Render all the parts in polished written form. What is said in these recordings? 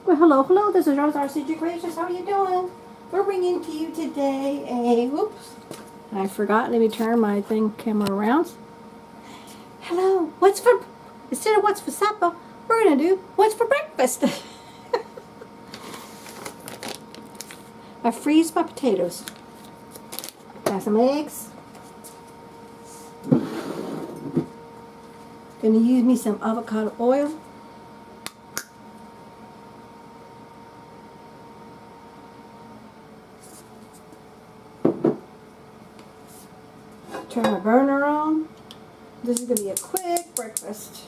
Well, hello. This is Rosa, rcgkreations. How are you doing? We're bringing to you today whoops. I forgot. Let me turn my camera around. Hello. Instead of what's for supper, we're going to do what's for breakfast. I freeze my potatoes. Got some eggs. Going to use me some avocado oil. Turn my burner on. This is going to be a quick breakfast.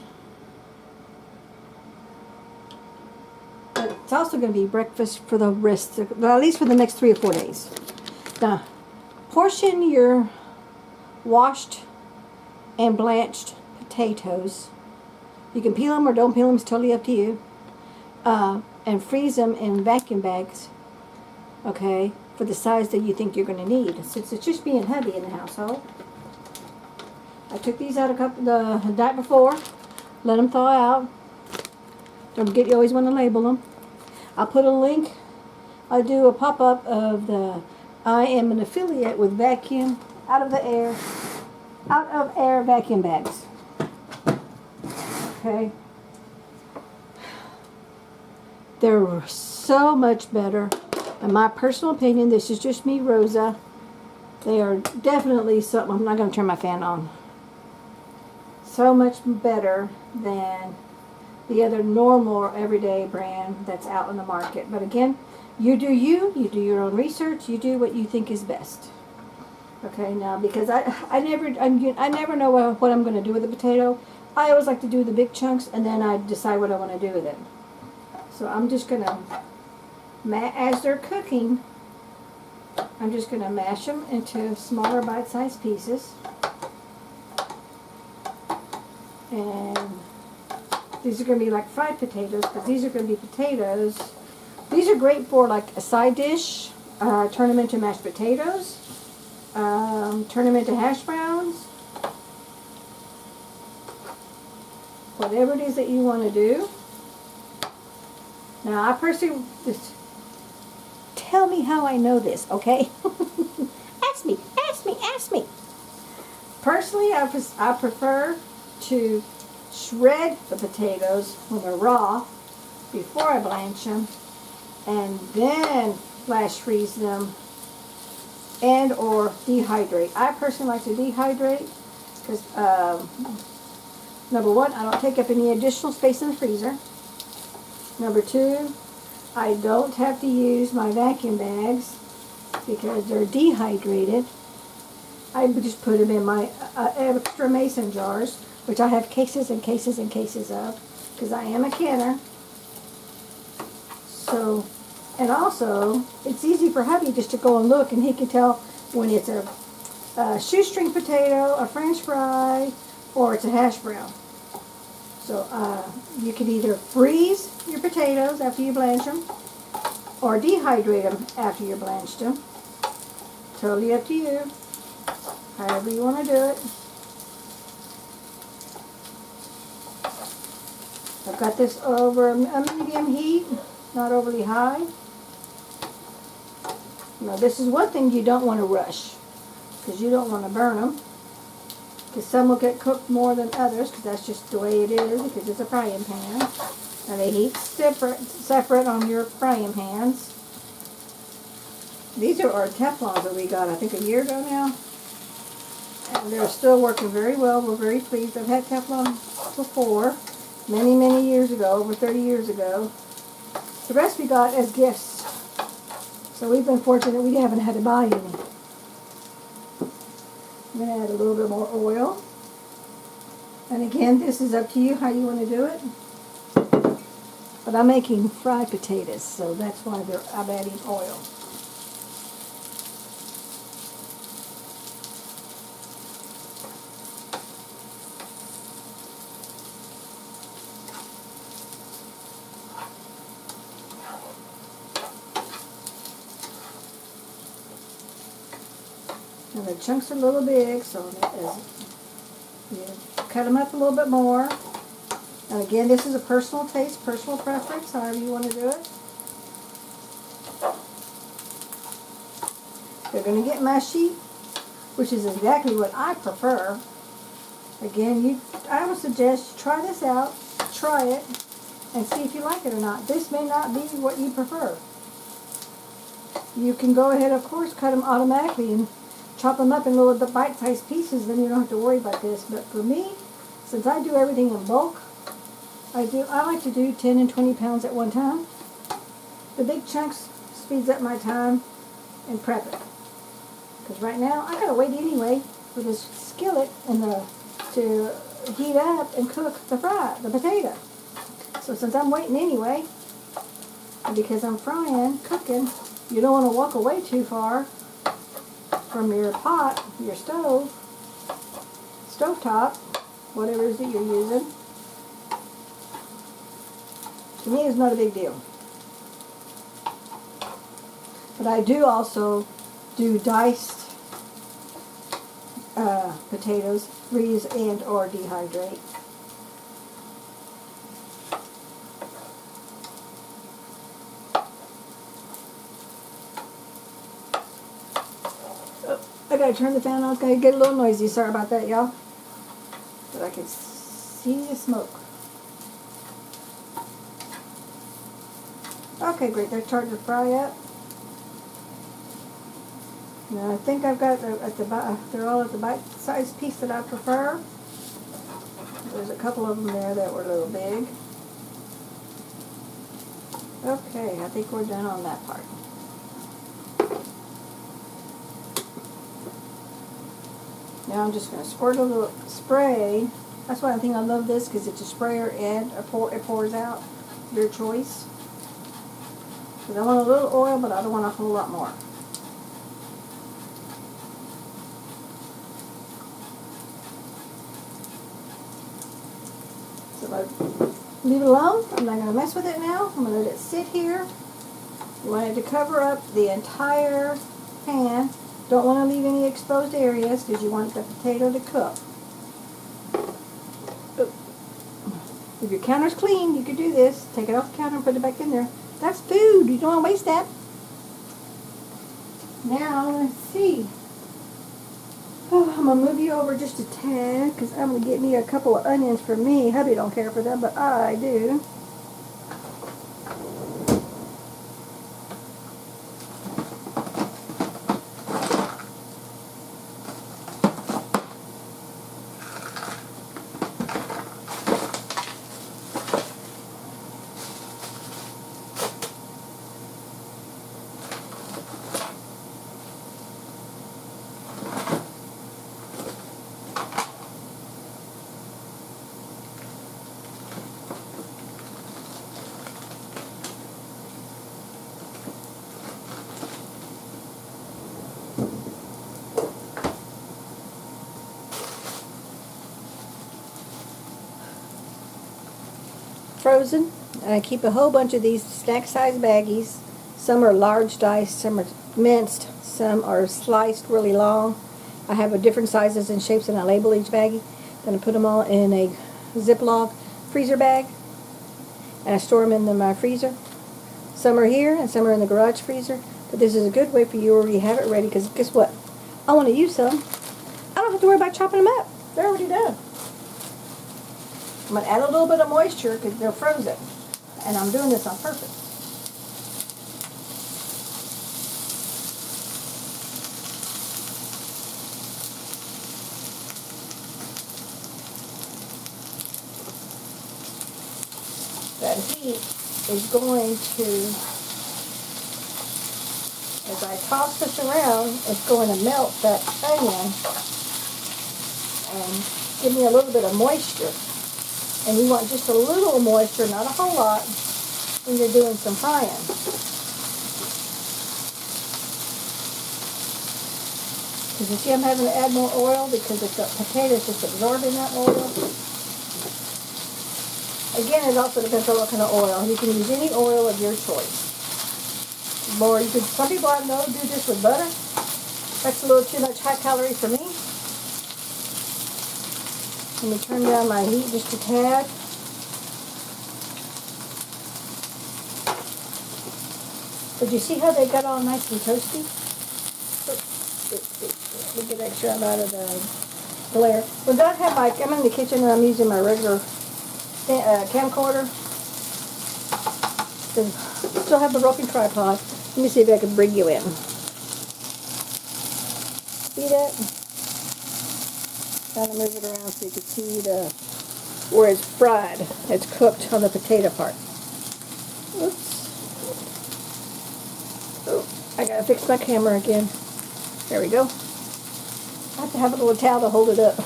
But it's also going to be breakfast for the rest, at least for the next 3 or 4 days. Now, portion your washed and blanched potatoes. You can peel them or don't peel them, it's totally up to you. And freeze them in vacuum bags, okay, for the size that you think you're going to need. Since it's just me and hubby in the household. I took these out the night before, let them thaw out. Don't forget, you always want to label them. I'll put a link. I'll do a pop-up of I am an affiliate with vacuum out of air vacuum bags. Okay. They're so much better. In my personal opinion, this is just me, Rosa. They are definitely something. I'm not going to turn my fan on. So much better than the other normal or everyday brand that's out in the market. But again, you do your own research, you do what you think is best. Okay, now because I never know what I'm going to do with the potato. I always like to do the big chunks and then I decide what I want to do with it. So I'm just going to, as they're cooking, I'm just going to mash them into smaller bite-sized pieces. And these are going to be like fried potatoes, because these are going to be potatoes. These are great for like a side dish. Turn them into mashed potatoes. Turn them into hash browns. Whatever it is that you want to do. Now, I personally, tell me how I know this, okay? Ask me. Personally, I prefer to shred the potatoes when they're raw before I blanch them, and then flash freeze them and or dehydrate. I personally like to dehydrate because number one, I don't take up any additional space in the freezer. Number two, I don't have to use my vacuum bags because they're dehydrated. I just put them in my extra mason jars, which I have cases and cases and cases of, because I am a canner. So, and also, it's easy for hubby just to go and look, and he can tell when it's a shoestring potato, a french fry, or it's a hash brown. So, you can either freeze your potatoes after you blanch them, or dehydrate them after you blanched them. Totally up to you. However you want to do it. I've got this over a medium heat, not overly high. Now this is one thing you don't want to rush, because you don't want to burn them. Because some will get cooked more than others, because that's just the way it is, because it's a frying pan. And they heat separate on your frying pans. These are our Teflons that we got, I think, a year ago now. And they're still working very well. We're very pleased. I've had Teflon before, many years ago, over 30 years ago. The rest we got as gifts. So we've been fortunate we haven't had to buy any. I'm going to add a little bit more oil. And again, this is up to you how you want to do it. But I'm making fried potatoes, so that's why I'm adding oil. And the chunks are a little big, so you cut them up a little bit more. And again, this is a personal taste, personal preference, however you want to do it. They're going to get mushy, which is exactly what I prefer. Again, I would suggest you try this out, try it, and see if you like it or not. This may not be what you prefer. You can go ahead, of course, cut them automatically and chop them up in little bite-sized pieces, then you don't have to worry about this. But for me, since I do everything in bulk, I like to do 10 and 20 pounds at one time. The big chunks speeds up my time and prep it. Because right now, I gotta wait anyway for this skillet to heat up and cook the potato. So since I'm waiting anyway, and because I'm cooking, you don't want to walk away too far from your pot, your stovetop, whatever it is that you're using. To me, it's not a big deal. But I do also do diced potatoes, freeze and or dehydrate. I gotta turn the fan on. It's gonna get a little noisy. Sorry about that, y'all. But I can see the smoke. Okay, great. They're starting to fry up. Now I think I've got they're all at the bite-sized piece that I prefer. There's a couple of them there that were a little big. Okay, I think we're done on that part. Now I'm just going to squirt a little spray. That's why I think I love this, because it's a sprayer and it pours out. Your choice. Because I want a little oil, but I don't want a whole lot more. So if I leave it alone, I'm not going to mess with it now. I'm going to let it sit here. You want it to cover up the entire pan. Don't want to leave any exposed areas because you want the potato to cook. If your counter's clean, you could do this. Take it off the counter and put it back in there. That's food. You don't want to waste that. Now, let's see. Oh, I'm going to move you over just a tad because I'm going to get me a couple of onions for me. Hubby don't care for them, but I do. Frozen, and I keep a whole bunch of these snack size baggies. Some are large diced, some are minced, some are sliced really long. I have different sizes and shapes, and I label each baggie. Then I put them all in a Ziploc freezer bag, and I store them in my freezer. Some are here, and some are in the garage freezer. But this is a good way for you already have it ready, because guess what? I want to use some. I don't have to worry about chopping them up. They're already done. I'm going to add a little bit of moisture because they're frozen. And I'm doing this on purpose. That heat is going to, as I toss this around, it's going to melt that onion and give me a little bit of moisture. And you want just a little moisture, not a whole lot, when you're doing some frying. Because you see I'm having to add more oil because the potatoes just absorbing that oil. Again, it also depends on what kind of oil. You can use any oil of your choice. Or you could, some people I know do this with butter. That's a little too much high calorie for me. Let me turn down my heat just a tad. But you see how they got all nice and toasty? Let me get extra out of the glare. But I have I'm in the kitchen and I'm using my regular camcorder. Still have the broken tripod. Let me see if I can bring you in. See that? Kind of move it around so you can see where it's fried. It's cooked on the potato part. Oops. Oh, I gotta fix my camera again. There we go. I have to have a little towel to hold it up.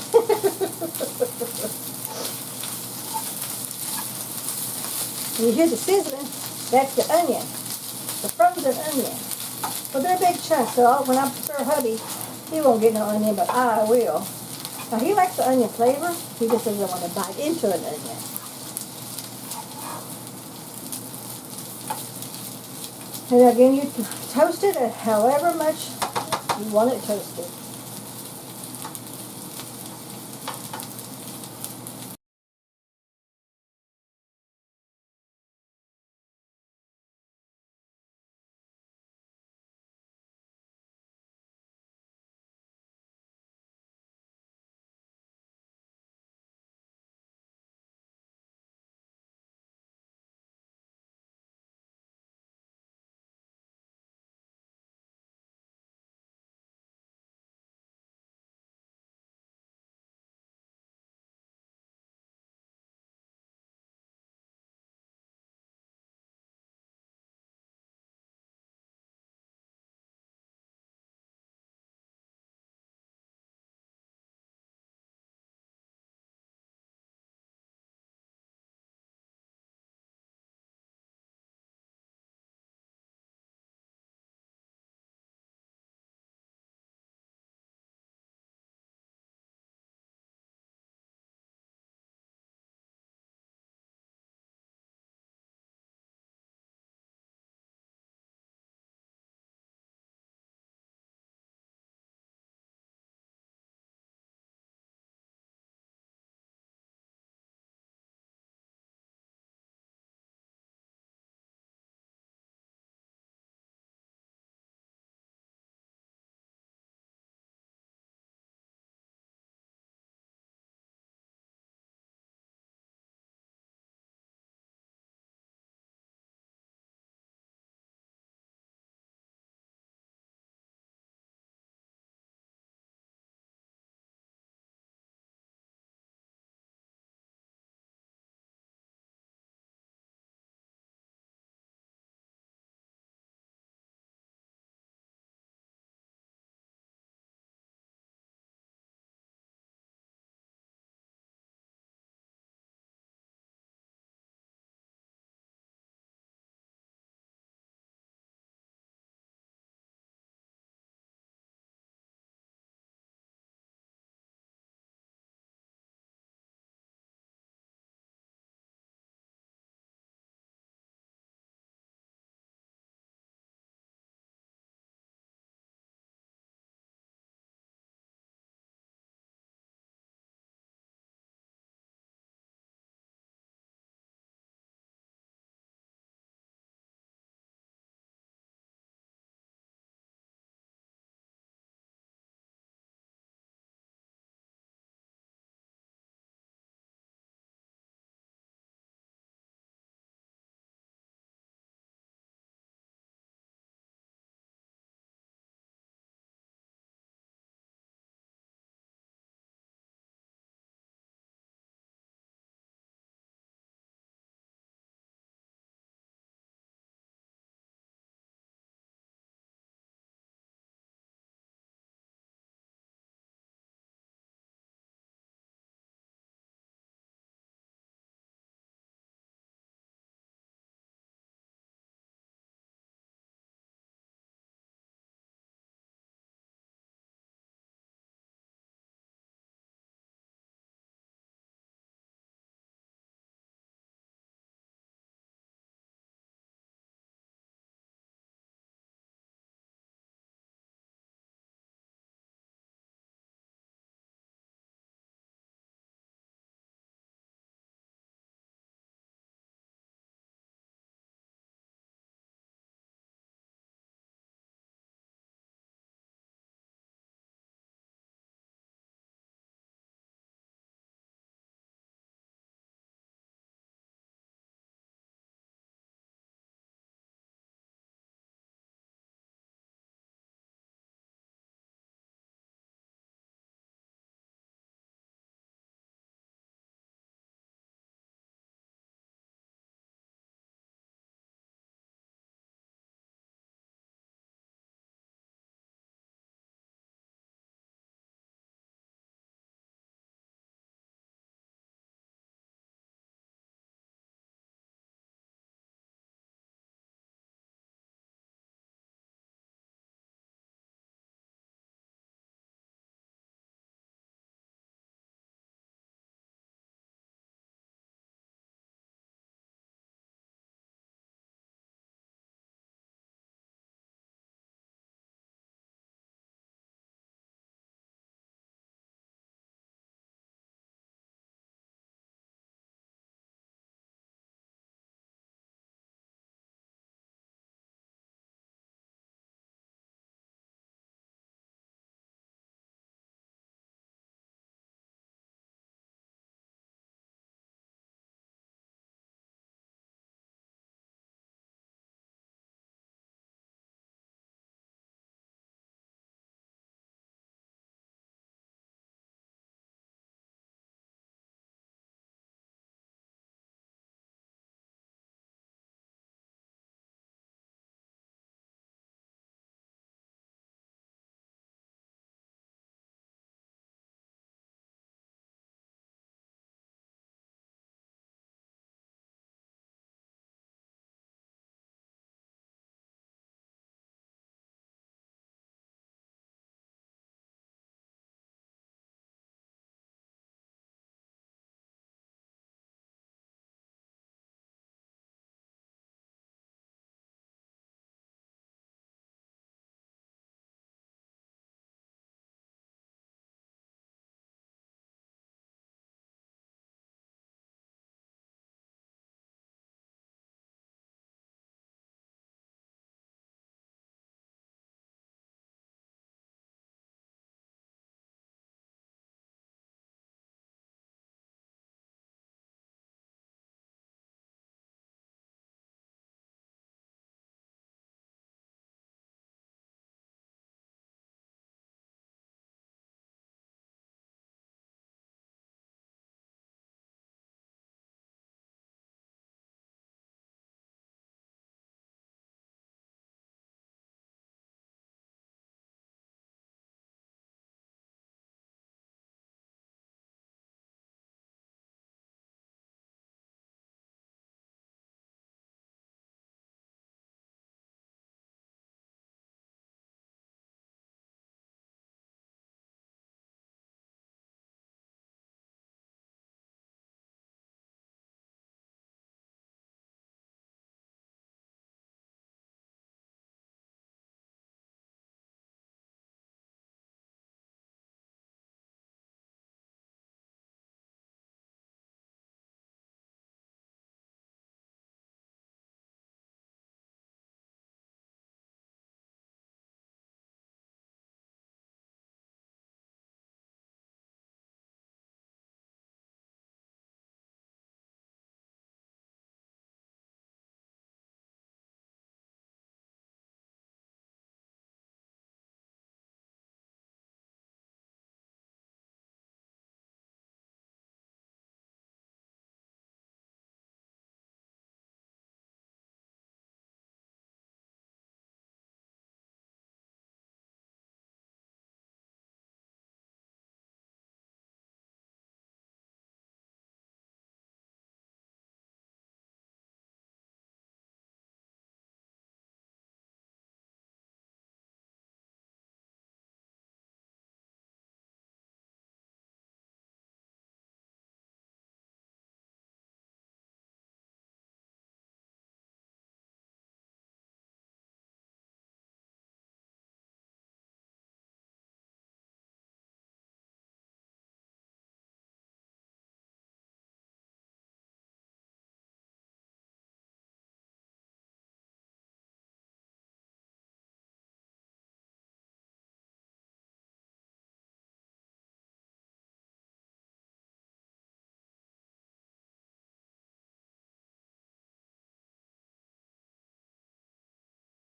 And you hear the sizzling, that's the onion. The frozen onion. Well, they're big chunks, so when I serve hubby, he won't get no onion, but I will. Now, he likes the onion flavor. He just doesn't want to bite into an onion. And again, you toast it at however much you want it toasted.